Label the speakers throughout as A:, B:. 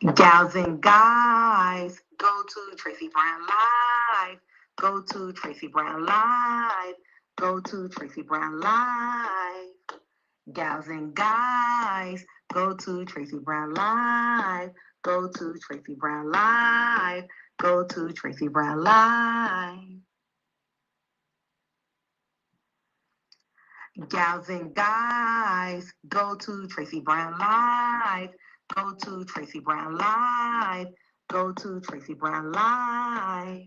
A: Gals and guys, go to Tracey Brown Live. Go to Tracey Brown Live. Go to Tracey Brown Live. Gals and guys, go to Tracey Brown Live. Go to Tracey Brown Live. Go to Tracey Brown Live. Gals and guys, go to Tracey Brown Live. Go to Tracey Brown Live. Go to Tracey Brown Live.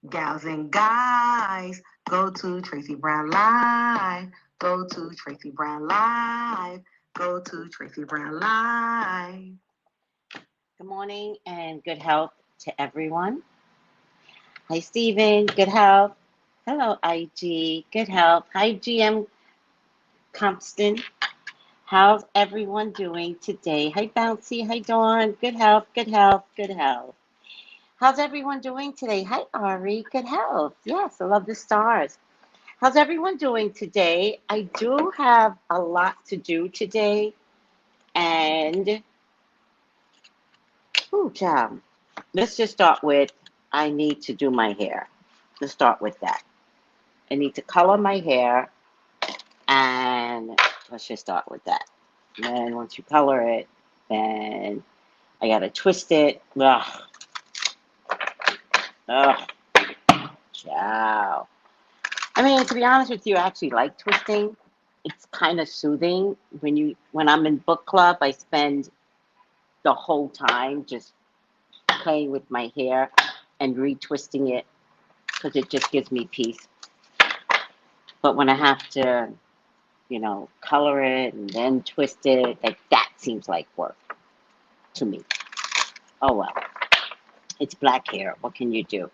A: Gals and guys, go to Tracey Brown Live. Go to Tracey Brown Live. Go to Tracey Brown Live.
B: Good morning and good health to everyone. Hi, Stephen. Good health. Hello, IG. Good health. Hi, GM Compston. How's everyone doing today? Hi, Bouncy. Hi, Dawn. Good health. Good health. Good health. How's everyone doing today? Hi, Ari. Good health. Yes, I love the stars. How's everyone doing today? I do have a lot to do today. And, child. Let's just start with, I need to do my hair. Let's start with that. I need to color my hair. And let's just start with that. And then once you color it, then I got to twist it. Ugh. Ugh. Ciao. I mean, to be honest with you, I actually like twisting. It's kind of soothing. When I'm in book club, I spend the whole time just playing with my hair and retwisting it because it just gives me peace. But when I have to, color it and then twist it, like that seems like work to me. Oh well, it's black hair. What can you do?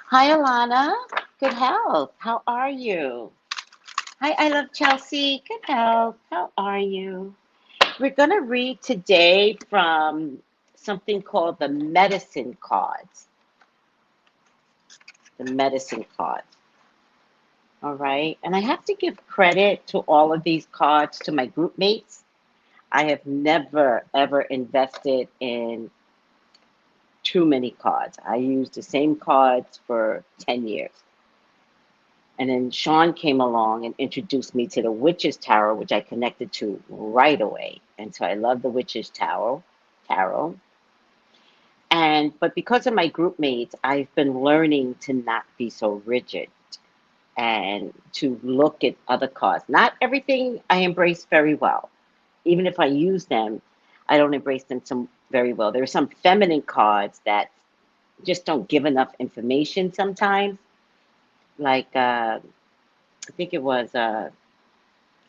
B: Hi, Alana. Good health. How are you? Hi, I love Chelsea. Good health. How are you? We're going to read today from something called the medicine cards. The medicine cards. All right. And I have to give credit to all of these cards to my group mates. I have never, ever invested in too many cards. I used the same cards for 10 years. And then Sean came along and introduced me to the Witch's Tarot, which I connected to right away. And so I love the Witch's Tarot. But because of my group mates, I've been learning to not be so rigid and to look at other cards. Not everything I embrace very well. Even if I use them, I don't embrace them very well. There are some feminine cards that just don't give enough information sometimes. Like, I think it was,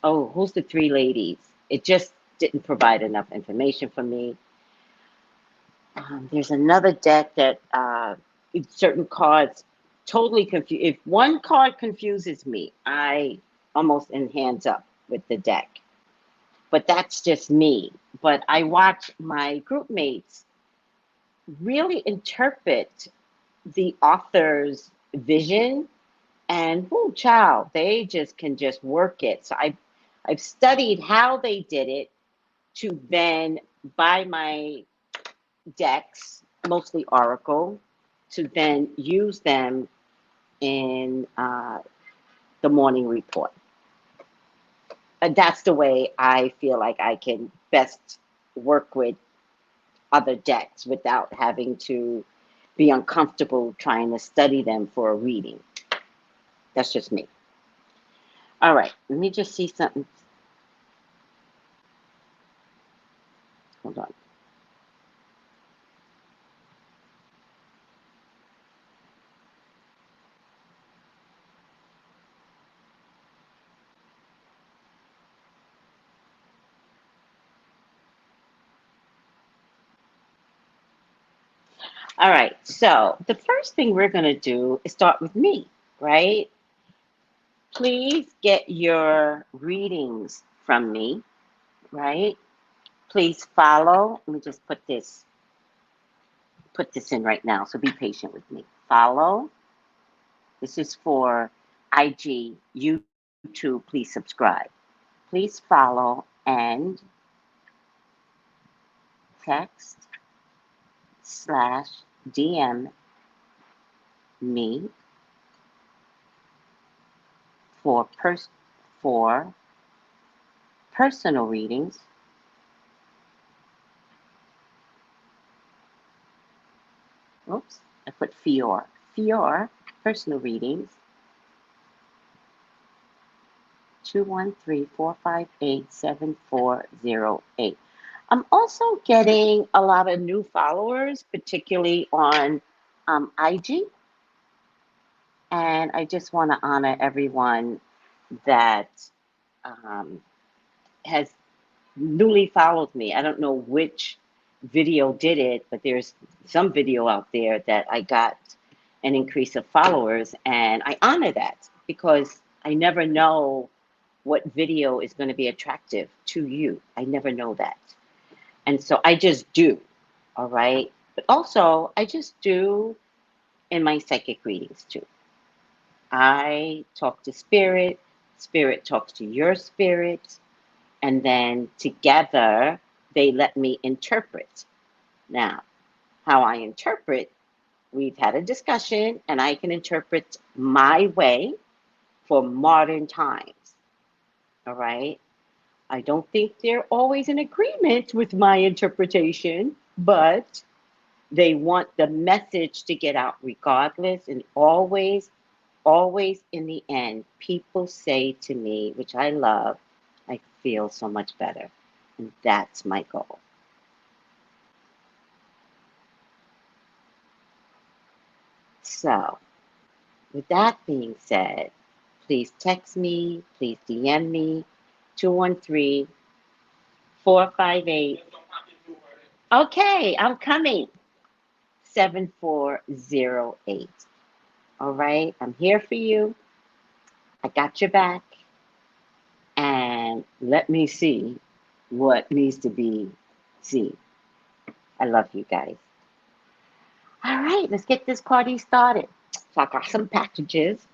B: who's the three ladies? It just didn't provide enough information for me. There's another deck that certain cards totally confuse. If one card confuses me, I almost in hands up with the deck. But that's just me. But I watch my group mates really interpret the author's vision, and they can just work it. So I've studied how they did it to then buy my decks, mostly Oracle, to then use them in the morning report. And that's the way I feel like I can best work with other decks without having to be uncomfortable trying to study them for a reading. That's just me. All right, let me just see something. Hold on. All right, so the first thing we're going to do is start with me, right? Please get your readings from me, right? Please follow. Let me just put this in right now, so be patient with me. Follow. This is for IG, YouTube. Please subscribe. Please follow and text DM me for personal readings. Oops, I put for personal readings. 213-458-7408. I'm also getting a lot of new followers, particularly on IG. And I just want to honor everyone that has newly followed me. I don't know which video did it, but there's some video out there that I got an increase of followers, and I honor that because I never know what video is going to be attractive to you. I never know that. And so I just do, all right? But also, I just do in my psychic readings too. I talk to spirit, spirit talks to your spirit, and then together they let me interpret. Now, how I interpret, we've had a discussion, and I can interpret my way for modern times. All right? I don't think they're always in agreement with my interpretation, but they want the message to get out regardless. And always in the end, people say to me, which I love, I feel so much better. And that's my goal. So, with that being said, please text me, please DM me, 213-458. Okay, I'm coming. 7408. All right, I'm here for you. I got your back. And let me see what needs to be seen. I love you guys. All right, let's get this party started. So I got some packages.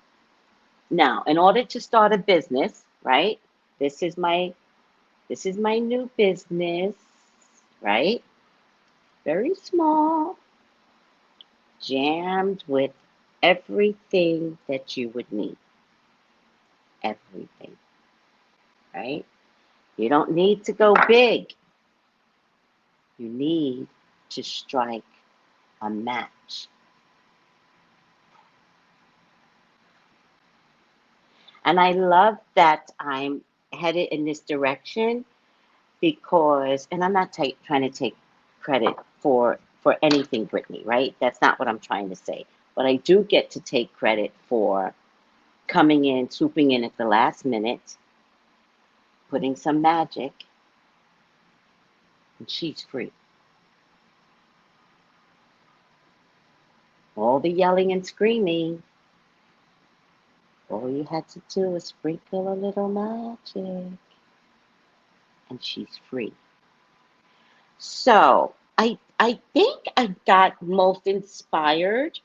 B: Now, in order to start a business, right? This is my new business, right? Very small, jammed with everything that you would need. Everything, right? You don't need to go big. You need to strike a match. And I love that I'm headed in this direction because, and I'm not trying to take credit for anything, Brittany, right? That's not what I'm trying to say. But I do get to take credit for coming in, swooping in at the last minute, putting some magic, and she's free. All the yelling and screaming, all you had to do was sprinkle a little magic, and she's free. So I think I got most inspired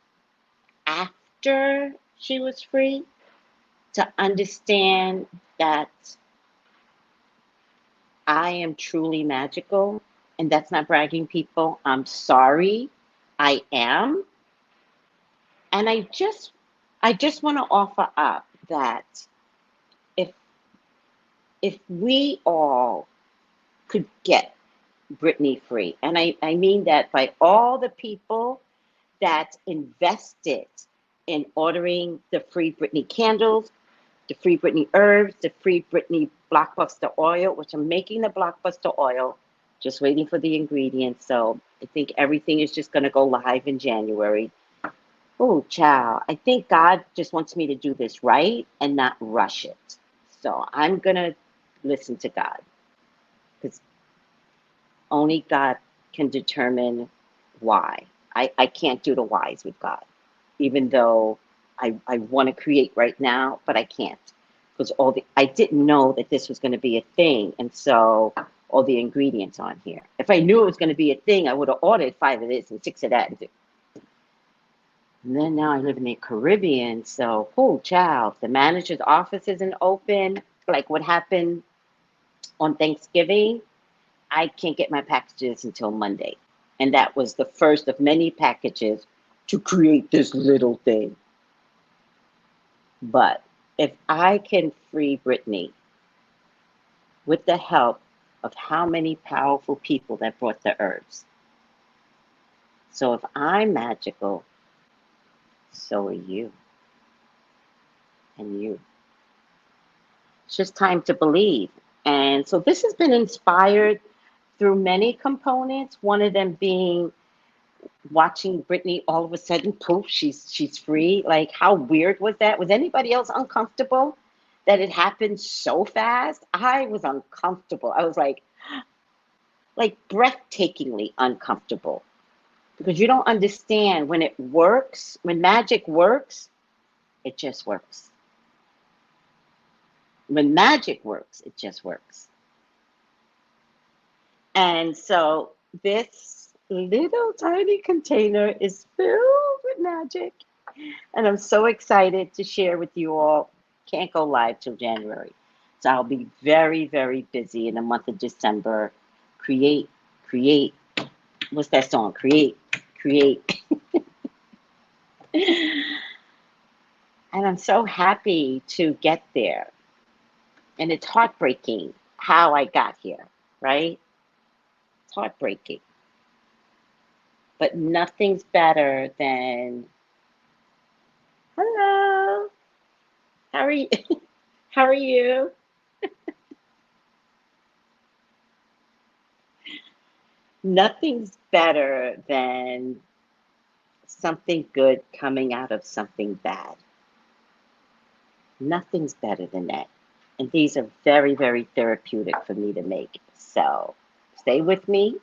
B: after she was free to understand that I am truly magical, and that's not bragging, people. I'm sorry, I am. And I just want to offer up that if we all could get Brittany free, and I mean that by all the people that invested in ordering the free Brittany candles, the free Brittany herbs, the free Brittany blockbuster oil, which I'm making the blockbuster oil, just waiting for the ingredients. So I think everything is just going to go live in January. Oh, child, I think God just wants me to do this right and not rush it. So I'm going to listen to God, because only God can determine why. I can't do the whys with God, even though I want to create right now, but I can't, because I didn't know that this was going to be a thing. And so all the ingredients on here, if I knew it was going to be a thing, I would have ordered 5 of this and 6 of that. And then now I live in the Caribbean, so, oh, child, the manager's office isn't open. Like what happened on Thanksgiving, I can't get my packages until Monday. And that was the first of many packages to create this little thing. But if I can free Britney with the help of how many powerful people that brought the herbs. So if I'm magical, so are you. And you. It's just time to believe. And so this has been inspired through many components, one of them being watching Britney all of a sudden, poof, she's free. Like, how weird was that? Was anybody else uncomfortable that it happened so fast? I was uncomfortable. I was like breathtakingly uncomfortable, because you don't understand when it works, when magic works, it just works. When magic works, it just works. And so this little tiny container is filled with magic. And I'm so excited to share with you all. Can't go live till January. So I'll be very, very busy in the month of December. Create. What's that song? Create. And I'm so happy to get there. And it's heartbreaking how I got here, right? It's heartbreaking. But nothing's better than, hello, how are you? How are you? Nothing's better than something good coming out of something bad. Nothing's better than that. And these are very, very therapeutic for me to make. So stay with me.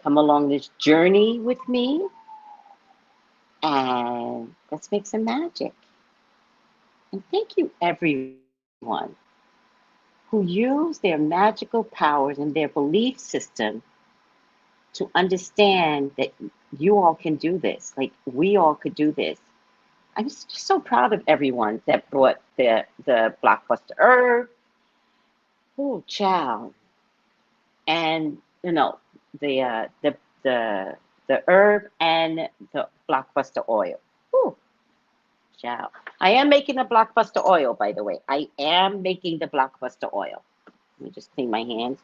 B: Come along this journey with me. And let's make some magic. And thank you, everyone who use their magical powers and their belief system to understand that you all can do this. Like, we all could do this. I'm just so proud of everyone that brought the blockbuster herb. Oh, child. And, you know, the herb and the blockbuster oil. Ooh, child. I am making a blockbuster oil, by the way. I am making the blockbuster oil. Let me just clean my hands.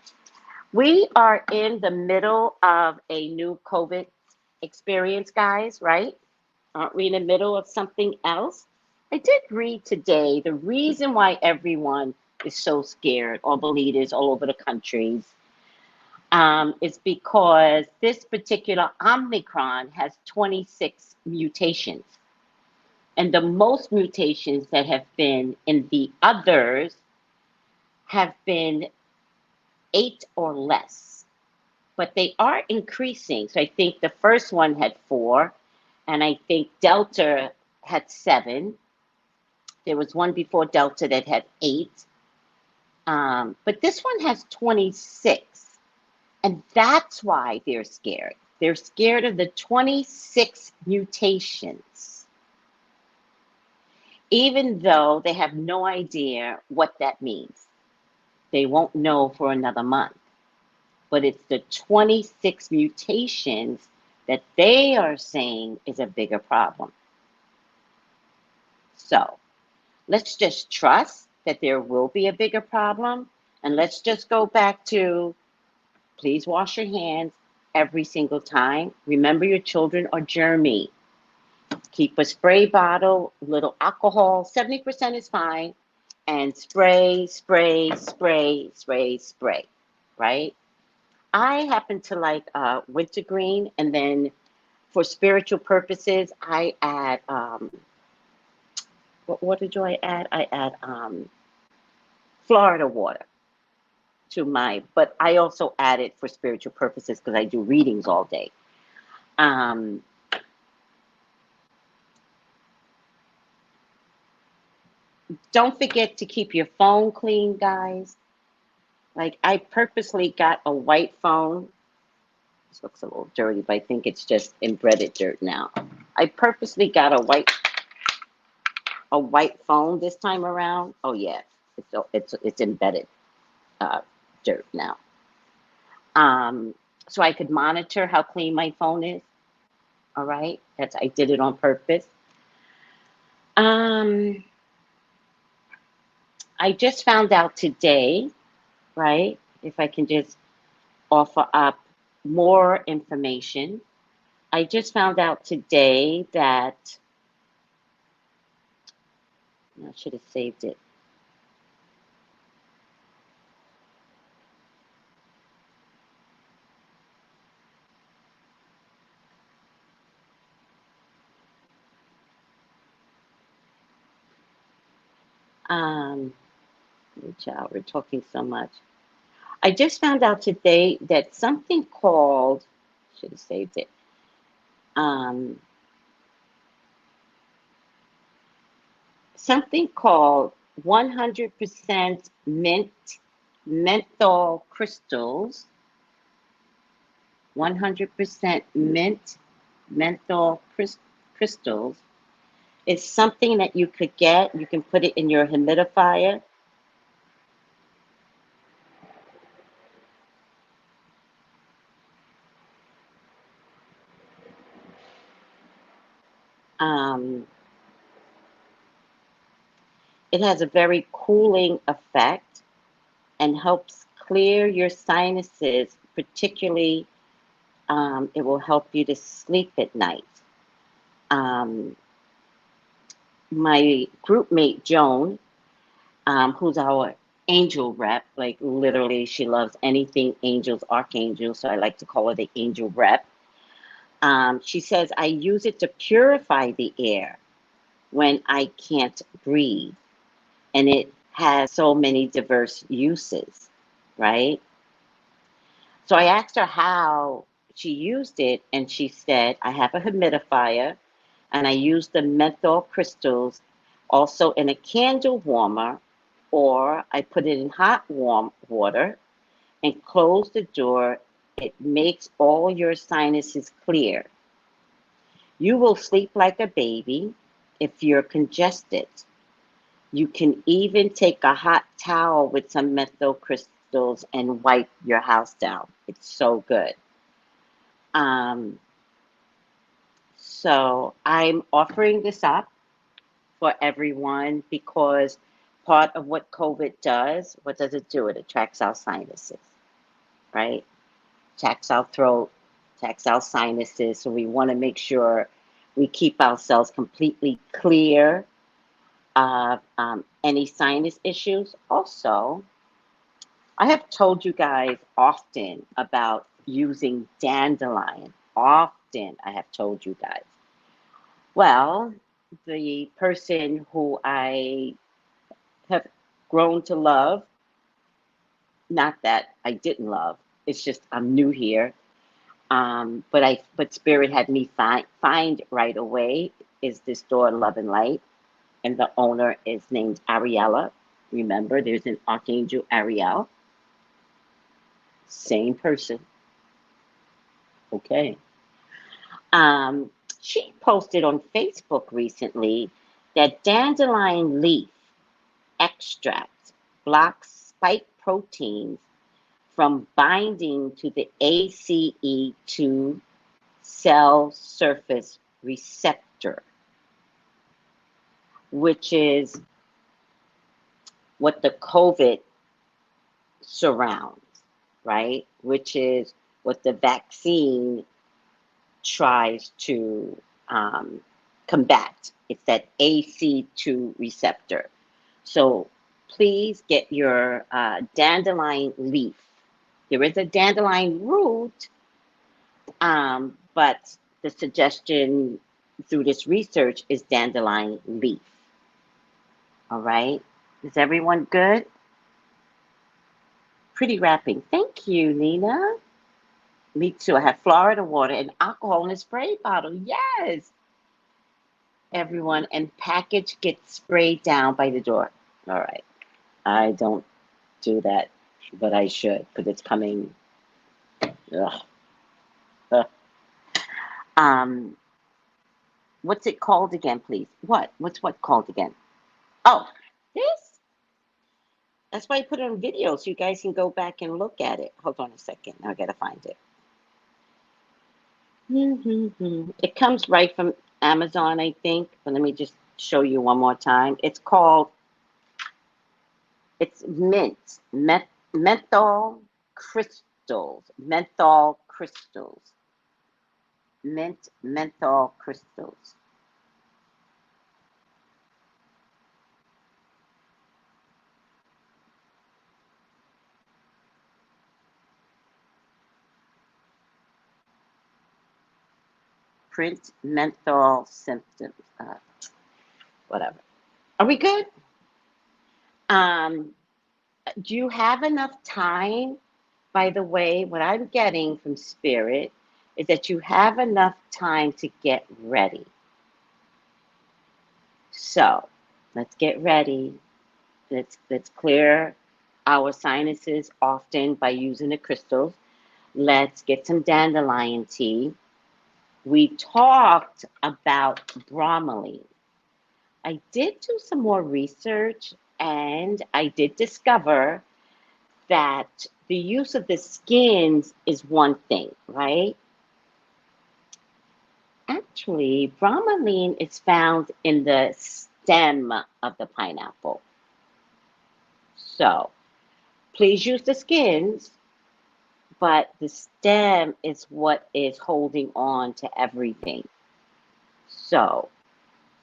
B: We are in the middle of a new COVID experience, guys, right? Aren't we in the middle of something else? I did read today the reason why everyone is so scared, all the leaders all over the countries, is because this particular Omicron has 26 mutations. And the most mutations that have been in the others have been 8 or less. But they are increasing. So I think the first one had 4, and I think Delta had 7. There was one before Delta that had 8. But this one has 26. And that's why they're scared. They're scared of the 26 mutations, even though they have no idea what that means. They won't know for another month. But it's the 26 mutations that they are saying is a bigger problem. So let's just trust that there will be a bigger problem. And let's just go back to, please wash your hands every single time. Remember, your children are germy. Keep a spray bottle, little alcohol, 70% is fine. And spray, right? I happen to like wintergreen, and then for spiritual purposes, I add, what did I add? I add Florida water to my, but I also add it for spiritual purposes because I do readings all day. Don't forget to keep your phone clean, guys. Like, I purposely got a white phone. This looks a little dirty, but I think it's just embedded dirt now. I purposely got a white phone this time around. Oh yeah, it's embedded dirt now. so I could monitor how clean my phone is. All right, I did it on purpose. I just found out today, right? If I can just offer up more information. I just found out today that I should have saved it. Child, we're talking so much. I just found out today that something called, should have saved it. Something called 100% menthol crystals. 100% menthol crystals is something that you could get. You can put it in your humidifier. It has a very cooling effect and helps clear your sinuses, particularly it will help you to sleep at night. My group mate, Joan, who's our angel rep, like literally she loves anything angels, archangels, so I like to call her the angel rep. She says, I use it to purify the air when I can't breathe. And it has so many diverse uses, right? So I asked her how she used it, and she said, I have a humidifier, and I use the menthol crystals also in a candle warmer, or I put it in hot warm water and close the door. It makes all your sinuses clear. You will sleep like a baby if you're congested. You can even take a hot towel with some menthol crystals and wipe your house down. It's so good. So I'm offering this up for everyone because part of what COVID does, what does it do? It attracts our sinuses, right? Attacks our throat, attacks our sinuses. So we want to make sure we keep ourselves completely clear of any sinus issues. Also, I have told you guys often about using dandelion. Often I have told you guys. Well, the person who I have grown to love, not that I didn't love, it's just I'm new here. But Spirit had me find right away is this store, Love and Light, and the owner is named Ariella. Remember, there's an Archangel Ariel. Same person. Okay. She posted on Facebook recently that dandelion leaf extract blocks spike proteins from binding to the ACE2 cell surface receptor, which is what the COVID surrounds, right? Which is what the vaccine tries to combat. It's that ACE2 receptor. So please get your dandelion leaf. There is a dandelion root, but the suggestion through this research is dandelion leaf. All right. Is everyone good? Pretty wrapping. Thank you, Nina. Me too. I have Florida water and alcohol in a spray bottle. Yes. Everyone. And package gets sprayed down by the door. All right. I don't do that, but I should because it's coming. Ugh. What's it called again, please? What's what called again? Oh, this? That's why I put it on video so you guys can go back and look at it. Hold on a second. Now I gotta find it. It comes right from Amazon, I think. But let me just show you one more time. It's called, it's mint, menthol crystals, menthol crystals, mint menthol crystals. Print menthol symptoms, whatever. Are we good? Um, do you have enough time? By the way, what I'm getting from Spirit is that you have enough time to get ready. So let's get ready. Let's clear our sinuses often by using the crystals. Let's get some dandelion tea. We talked about bromelain. I did do some more research and I did discover that the use of the skins is one thing, right? Actually, bromelain is found in the stem of the pineapple. So please use the skins, but the stem is what is holding on to everything. So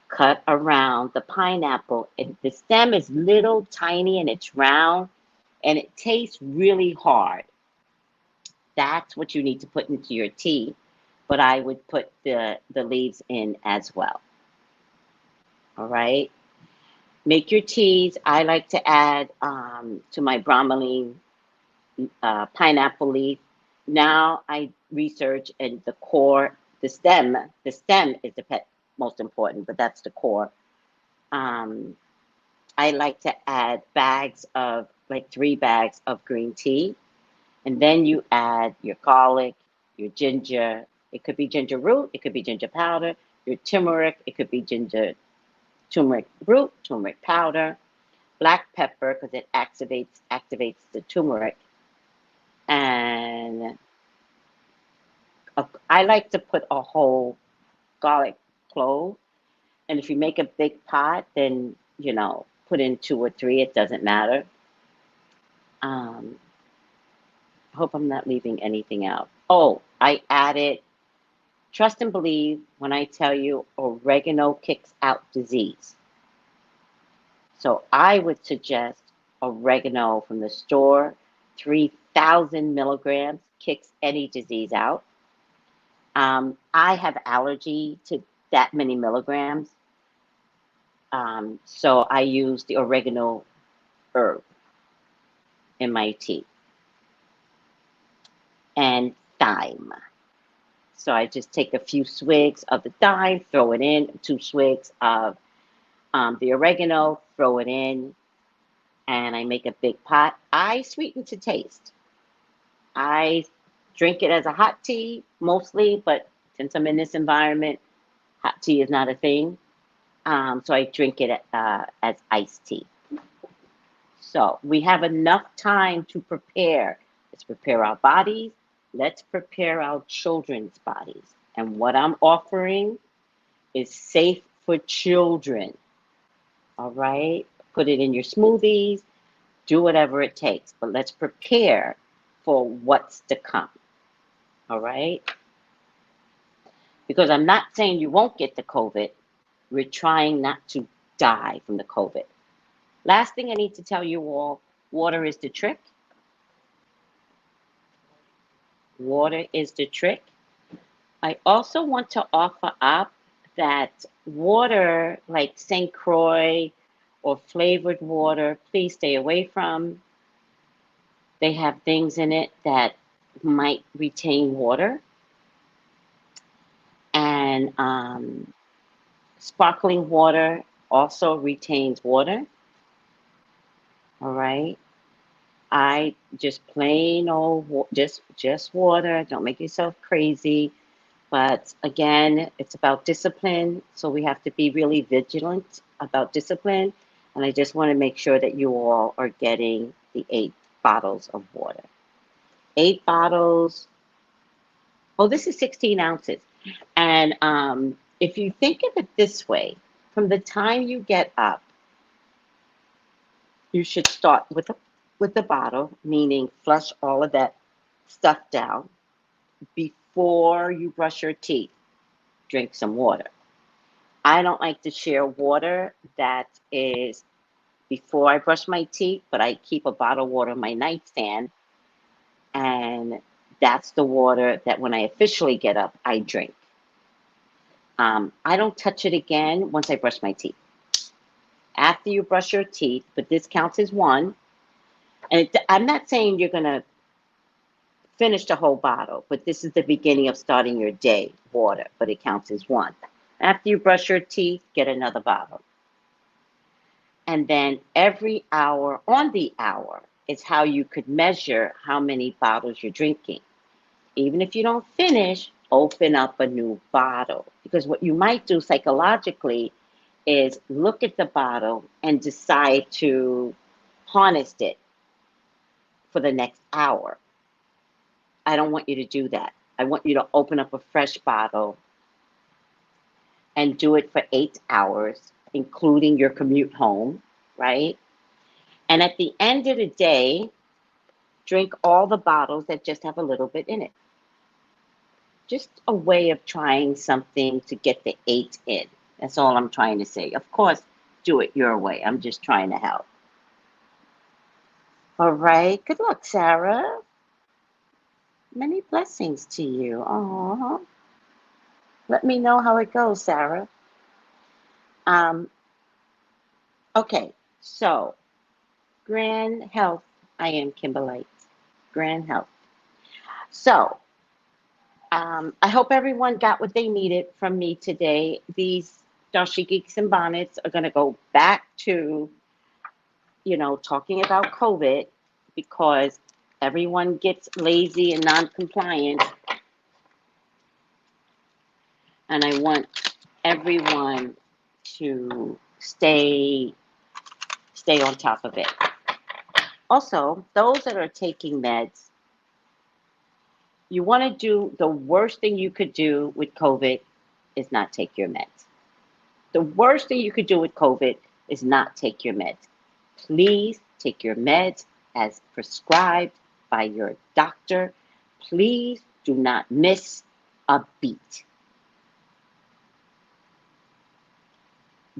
B: cut around the pineapple. And the stem is little, tiny, and it's round, and it tastes really hard. That's what you need to put into your tea, but I would put the leaves in as well. All right. Make your teas. I like to add to my bromelain pineapple leaf. Now I research and the core, the stem is the most important, but that's the core. I like to add bags of, like 3 bags of green tea. And then you add your garlic, your ginger. It could be ginger root, it could be ginger powder, your turmeric, it could be turmeric root, turmeric powder, black pepper, because it activates the turmeric. And I like to put a whole garlic clove. And if you make a big pot, then, you know, put in 2 or 3, it doesn't matter. I hope I'm not leaving anything out. Oh, I added, trust and believe when I tell you oregano kicks out disease. So I would suggest oregano from the store, 3,000 milligrams, kicks any disease out. I have allergy to that many milligrams. So I use the oregano herb in my tea. And thyme. So I just take a few swigs of the thyme, throw it in, 2 swigs of the oregano, throw it in, and I make a big pot. I sweeten to taste. I drink it as a hot tea mostly, but since I'm in this environment, hot tea is not a thing. So I drink it as iced tea. So we have enough time to prepare. Let's prepare our bodies. Let's prepare our children's bodies. And what I'm offering is safe for children. All right? Put it in your smoothies. Do whatever it takes. But let's prepare for what's to come. All right? Because I'm not saying you won't get the COVID. We're trying not to die from the COVID. Last thing I need to tell you all, water is the trick. Water is the trick. I also want to offer up that water like St. Croix or flavored water, please stay away from. They have things in it that might retain water. And sparkling water also retains water. All right. I just plain old, just water. Don't make yourself crazy. But again, it's about discipline. So we have to be really vigilant about discipline. And I just want to make sure that you all are getting the 8 bottles of water. 8 bottles Oh, this is 16 ounces. And if you think of it this way, from the time you get up, you should start with the bottle, meaning flush all of that stuff down before you brush your teeth. Drink some water. I don't like to share water that is before I brush my teeth, but I keep a bottle of water on my nightstand, and that's the water that when I officially get up, I drink. I don't touch it again once I brush my teeth. After you brush your teeth, but this counts as one. And I'm not saying you're going to finish the whole bottle, but this is the beginning of starting your day, water, but it counts as one. After you brush your teeth, get another bottle. And then every hour, on the hour, is how you could measure how many bottles you're drinking. Even if you don't finish, open up a new bottle. Because what you might do psychologically is look at the bottle and decide to harness it for the next hour. I don't want you to do that. I want you to open up a fresh bottle and do it for 8 hours, including your commute home, right? And at the end of the day, drink all the bottles that just have a little bit in it. Just a way of trying something to get the 8 in. That's all I'm trying to say. Of course, do it your way. I'm just trying to help. All right. Good luck, Sarah. Many blessings to you. Oh, let me know how it goes, Sarah. Okay, so Grand Health. I am Kimberlite. Grand Health. So, I hope everyone got what they needed from me today. These Dashikis and bonnets are going to go back to, talking about COVID, because everyone gets lazy and non-compliant. And I want everyone to stay on top of it. Also, those that are taking meds, you want to do the worst thing you could do with COVID is not take your meds. The worst thing you could do with COVID is not take your meds. Please take your meds as prescribed by your doctor. Please do not miss a beat.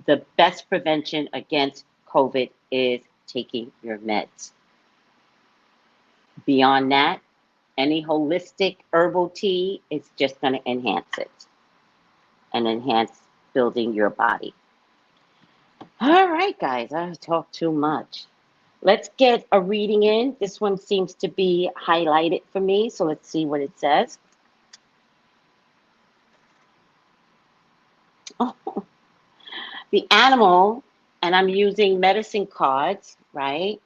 B: The best prevention against COVID is taking your meds. Beyond that, any holistic herbal tea is just going to enhance it and enhance building your body. All right, guys, I've talked too much. Let's get a reading in. This one seems to be highlighted for me, so let's see what it says. Oh, the animal, and I'm using medicine cards, right?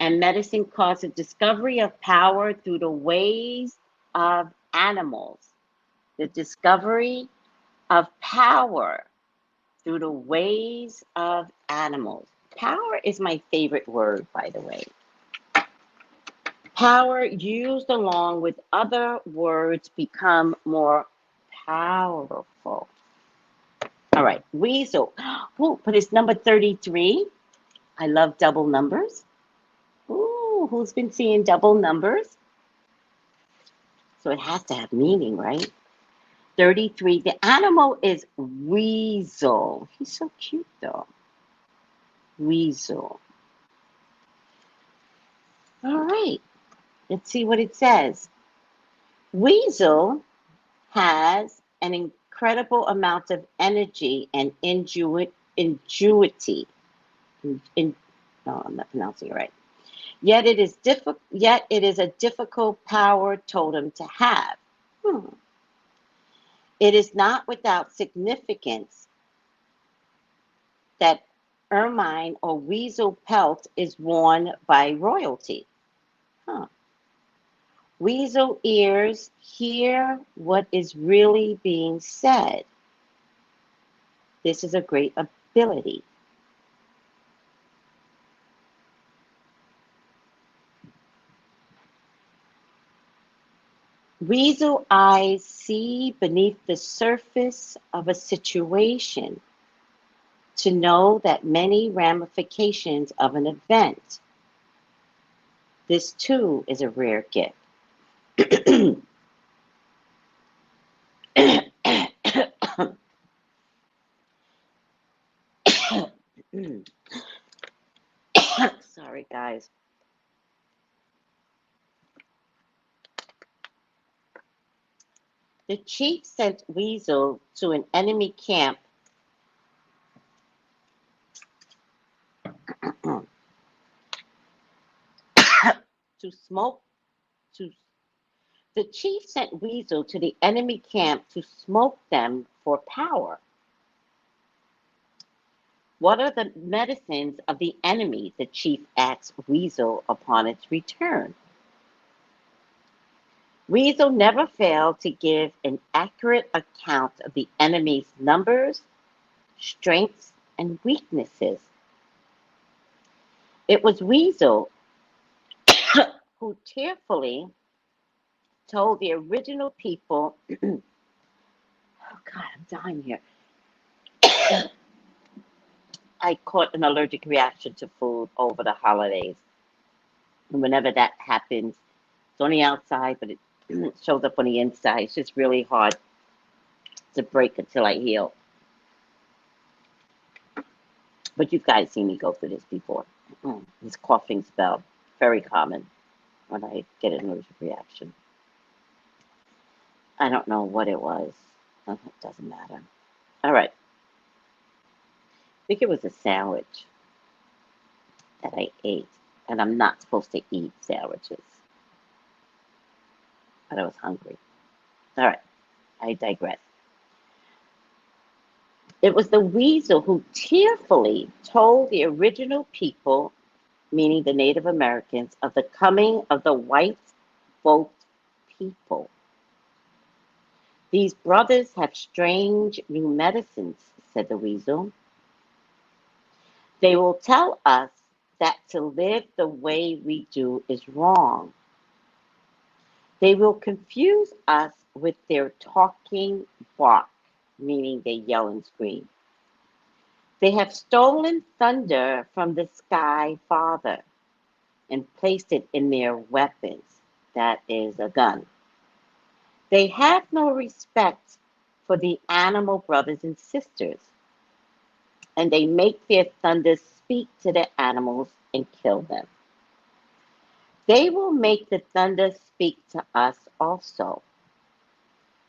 B: And medicine cards, a discovery of power through the ways of animals. The discovery of power through the ways of animals. Power is my favorite word, by the way. Power used along with other words become more powerful. All right, Weasel. Oh, but it's number 33. I love double numbers. Ooh, who's been seeing double numbers? So it has to have meaning, right? 33. The animal is Weasel. He's so cute, though. Weasel. All right. Let's see what it says. Weasel has an incredible amount of energy and ingenuity. No, I'm not pronouncing it right. Yet it is a difficult power totem to have. It is not without significance that ermine or weasel pelt is worn by royalty. Weasel ears hear what is really being said. This is a great ability. Weasel eyes see beneath the surface of a situation to know that many ramifications of an event. This too is a rare gift. Sorry, guys. The chief sent Weasel to an enemy camp to smoke to the chief sent Weasel to the enemy camp to smoke them for power. What are the medicines of the enemy? The chief asked Weasel upon its return. Weasel never failed to give an accurate account of the enemy's numbers, strengths, and weaknesses. It was Weasel who tearfully told the original people, oh God, I'm dying here. I caught an allergic reaction to food over the holidays. And whenever that happens, it's on the outside, but it shows up on the inside. It's just really hard to break until I heal. But you guys seen me go through this before. This coughing spell, very common when I get an allergic reaction. I don't know what it was. It doesn't matter. All right. I think it was a sandwich that I ate, and I'm not supposed to eat sandwiches, but I was hungry. All right, I digress. It was the Weasel who tearfully told the original people, meaning the Native Americans, of the coming of the white folk people. These brothers have strange new medicines, said the Weasel. They will tell us that to live the way we do is wrong. They will confuse us with their talking bark, meaning they yell and scream. They have stolen thunder from the Sky Father and placed it in their weapons, that is a gun. They have no respect for the animal brothers and sisters, and they make their thunder speak to the animals and kill them. They will make the thunder speak to us also.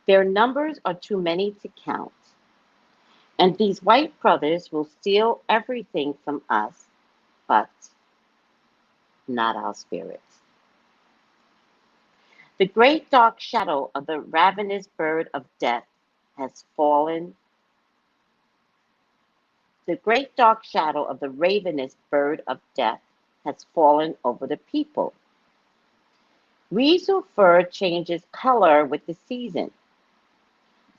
B: Their numbers are too many to count, and these white brothers will steal everything from us, but not our spirits. The great dark shadow of the ravenous bird of death has fallen. The great dark shadow of the ravenous bird of death has fallen over the people. Weasel fur changes color with the season.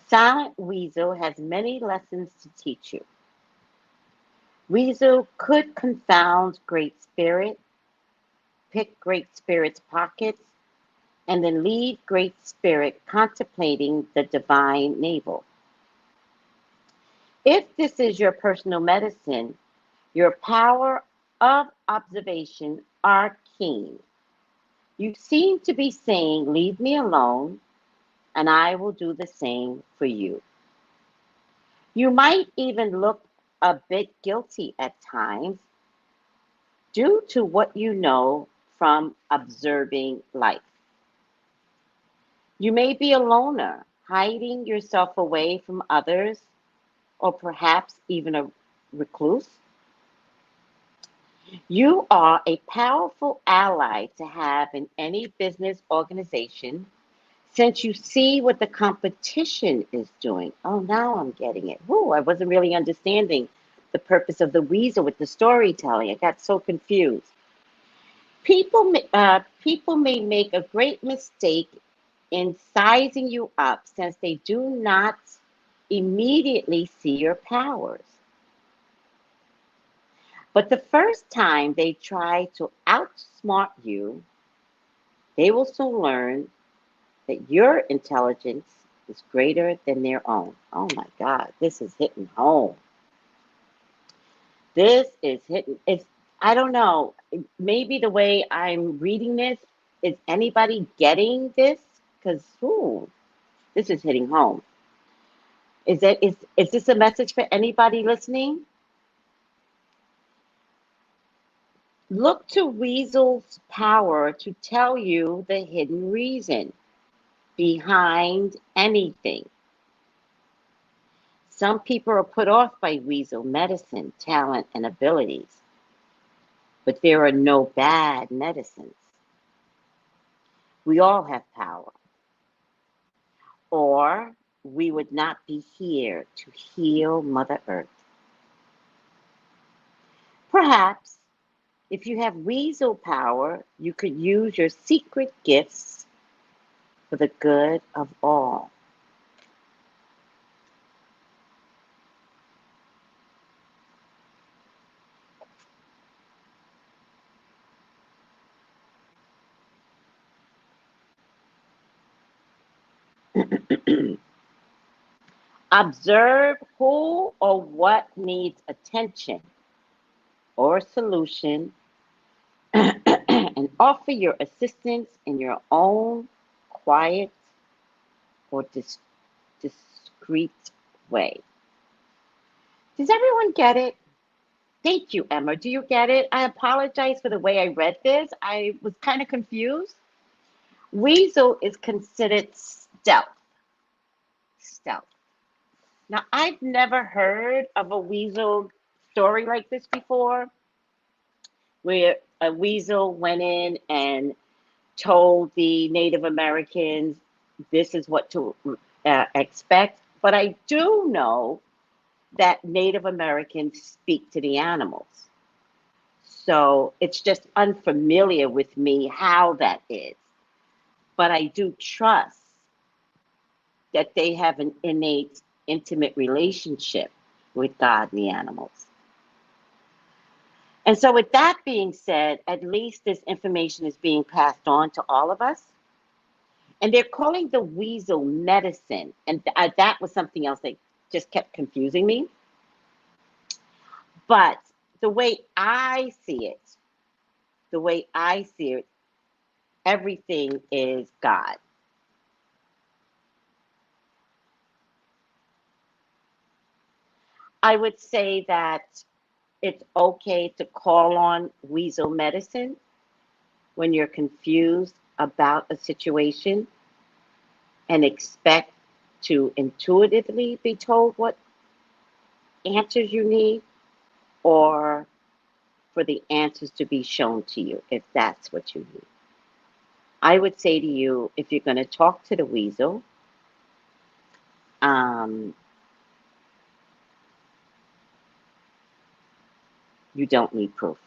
B: Silent Weasel has many lessons to teach you. Weasel could confound Great Spirit, pick Great Spirit's pockets, and then leave Great Spirit contemplating the divine navel. If this is your personal medicine, your power of observation are keen. You seem to be saying, leave me alone, and I will do the same for you. You might even look a bit guilty at times due to what you know from observing life. You may be a loner, hiding yourself away from others, or perhaps even a recluse. You are a powerful ally to have in any business organization since you see what the competition is doing. Oh, now I'm getting it. Whoa, I wasn't really understanding the purpose of the Weasel with the storytelling. I got so confused. People may make a great mistake in sizing you up since they do not immediately see your powers. But the first time they try to outsmart you, they will soon learn that your intelligence is greater than their own. Oh my God, this is hitting home. This is hitting. It's, I don't know. Maybe the way I'm reading this, is anybody getting this? Because, ooh, this is hitting home. Is this a message for anybody listening? Look to Weasel's power to tell you the hidden reason behind anything. Some people are put off by Weasel medicine, talent, and abilities, but there are no bad medicines. We all have power, or we would not be here to heal Mother Earth. Perhaps if you have Weasel power, you could use your secret gifts for the good of all. Observe who or what needs attention or solution and offer your assistance in your own quiet or discreet way. Does everyone get it? Thank you, Emma. Do you get it? I apologize for the way I read this. I was kind of confused. Weasel is considered stealth. Stealth. Now, I've never heard of a weasel story like this before, where a weasel went in and told the Native Americans this is what to expect. But I do know that Native Americans speak to the animals. So it's just unfamiliar with me how that is. But I do trust that they have an innate, intimate relationship with God and the animals. And so with that being said, at least this information is being passed on to all of us. And they're calling the weasel medicine. And that was something else that just kept confusing me. But the way I see it, everything is God. I would say that it's okay to call on weasel medicine when you're confused about a situation and expect to intuitively be told what answers you need, or for the answers to be shown to you if that's what you need. I would say to you, if you're going to talk to the weasel, you don't need proof.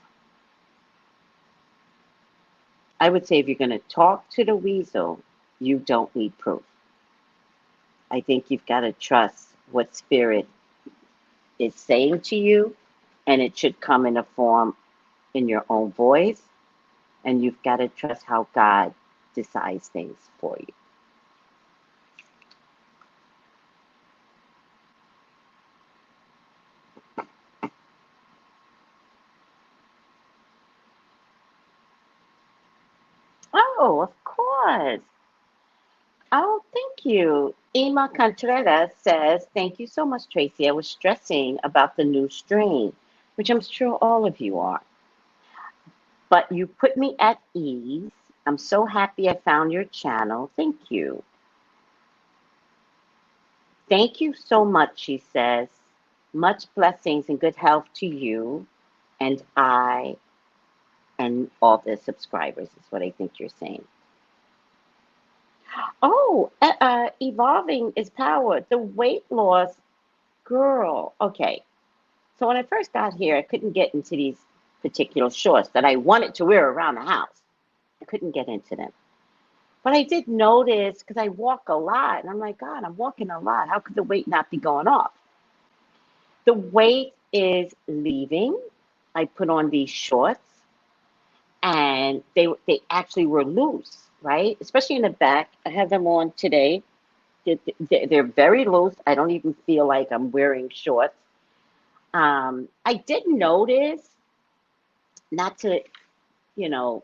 B: I would say if you're going to talk to the weasel, you don't need proof. I think you've got to trust what spirit is saying to you, and it should come in a form in your own voice, and you've got to trust how God decides things for you. Oh, of course. Oh, thank you. Ima Contreras says, thank you so much, Tracy. I was stressing about the new strain, which I'm sure all of you are. But you put me at ease. I'm so happy I found your channel. Thank you. Thank you so much, she says. Much blessings and good health to you and I and all the subscribers is what I think you're saying. Oh, evolving is power. The weight loss girl. Okay. So when I first got here, I couldn't get into these particular shorts that I wanted to wear around the house. I couldn't get into them. But I did notice, because I walk a lot, and I'm like, God, I'm walking a lot. How could the weight not be going off? The weight is leaving. I put on these shorts, and they actually were loose. right? Especially in the back. I have them on today. They're very loose. I don't even feel like I'm wearing shorts. I did notice, not to, you know,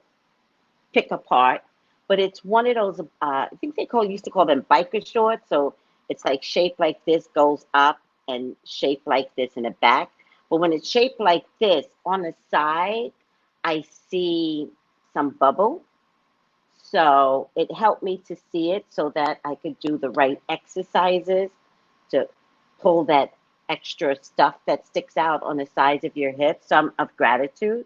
B: pick apart, but it's one of those, I think used to call them biker shorts. So it's like shaped like this, goes up, and shaped like this in the back. But when it's shaped like this, on the side, I see some bubble. So it helped me to see it so that I could do the right exercises to pull that extra stuff that sticks out on the sides of your hips. Some of gratitude.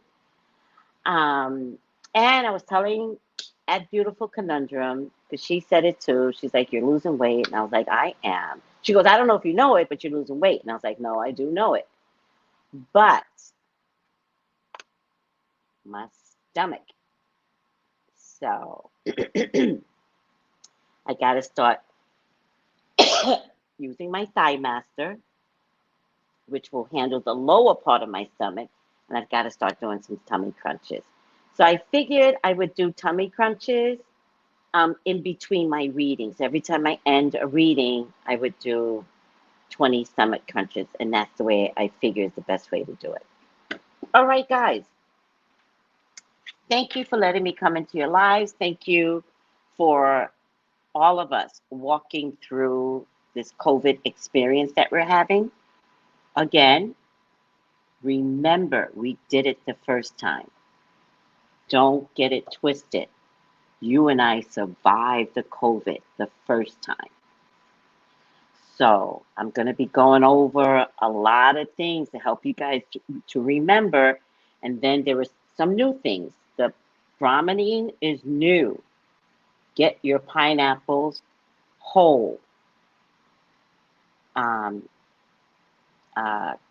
B: And I was telling at Beautiful Conundrum, because she said it too. She's like, "You're losing weight." And I was like, "I am." She goes, "I don't know if you know it, but you're losing weight." And I was like, "No, I do know it. But my stomach." So I got to start using my Thigh Master, which will handle the lower part of my stomach. And I've got to start doing some tummy crunches. So I figured I would do tummy crunches in between my readings. Every time I end a reading, I would do 20 stomach crunches. And that's the way I figure is the best way to do it. All right, guys. Thank you for letting me come into your lives. Thank you for all of us walking through this COVID experience that we're having. Again, remember, we did it the first time. Don't get it twisted. You and I survived the COVID the first time. So I'm going to be going over a lot of things to help you guys to remember. And then there are some new things. The Brahmaning is new. Get your pineapples whole.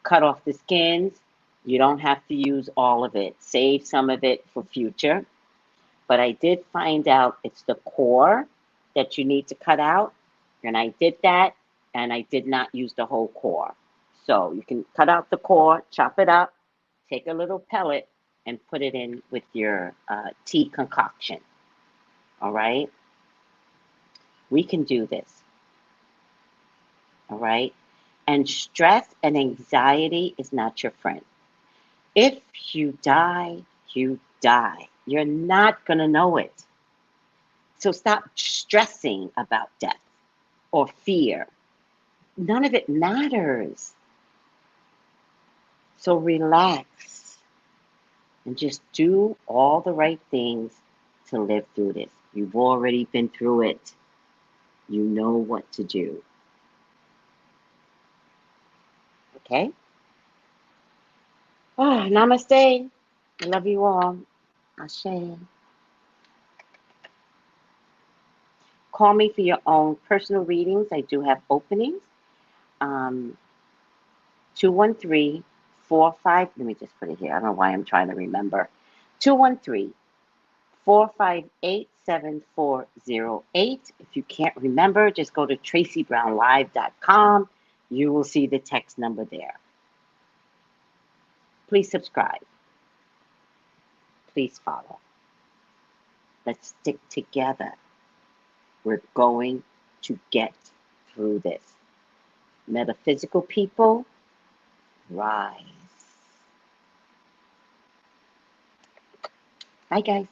B: Cut off the skins. You don't have to use all of it. Save some of it for future. But I did find out it's the core that you need to cut out. And I did that, and I did not use the whole core. So you can cut out the core, chop it up, take a little pellet, and put it in with your tea concoction. All right? We can do this. All right? And stress and anxiety is not your friend. If you die, you die. You're not going to know it. So stop stressing about death or fear. None of it matters. So relax and just do all the right things to live through this. You've already been through it. You know what to do. Okay? Oh, namaste. I love you all. Ashe. Call me for your own personal readings. I do have openings. 213-45, let me just put it here. I don't know why I'm trying to remember. 213-458-7408. If you can't remember, just go to TraceyBrownLive.com. You will see the text number there. Please subscribe. Please follow. Let's stick together. We're going to get through this. Metaphysical people, rise. Bye, guys.